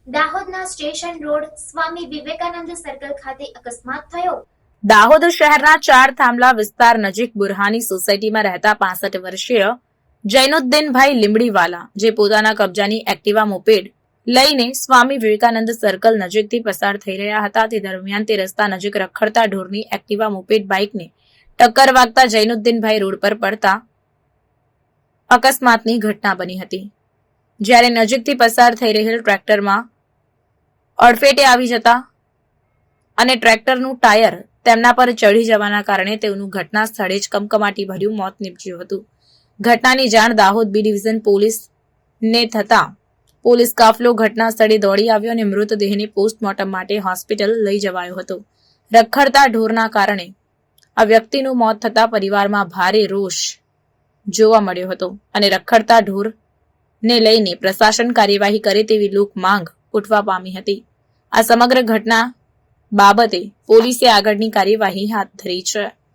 દાહોદના station road Swami Vivekananda circle ખાતે અકસ્માત થયો। દાહોદ શહેરના 4 થાંભલા વિસ્તાર નજીક બુરહાની સોસાયટીમાં રહેતા 65 વર્ષીય જૈનુદ્દીનભાઈ લીંબડીવાલા, જે પોતાના કબજાની એક્ટિવા મોપેડ લઈને સ્વામી વિવેકાનંદ સર્કલ નજીકથી પસાર થઈ રહ્યા હતા તે દરમિયાન તે રસ્તા નજીક રખડતા ઢોરની એક્ટિવા મોપેડ બાઇકને ટક્કર વાગતા જૈનુદ્દીનભાઈ રોડ પર પડતા અકસ્માતની ઘટના બની હતી। જ્યારે નજીકથી પસાર થઈ રહેલ ટ્રેક્ટરમાં અડફેટે આવી જતા અને ટ્રેક્ટરનું ટાયર તેમના પર ચડી જવાના કારણે તેઓનું ઘટના સ્થળે જ કમકમાટી ભર્યું મોત નીપજ્યું હતું। ઘટનાની જાણ દાહોદ બી ડિવિઝન પોલીસને થતા પોલીસ કાફલો ઘટના સ્થળે દોડી આવ્યો અને મૃતદેહને પોસ્ટમોર્ટમ માટે હોસ્પિટલ લઈ જવાયો હતો। રખડતા ઢોરના કારણે આ વ્યક્તિનું મોત થતા પરિવારમાં ભારે રોષ જોવા મળ્યો હતો અને રખડતા ઢોરને લઈને પ્રશાસન કાર્યવાહી કરે તેવી લોક માંગ ઉઠવા પામી હતી। આ સમગ્ર ઘટના બાબતે પોલીસે આગળની કાર્યવાહી હાથ ધરી છે।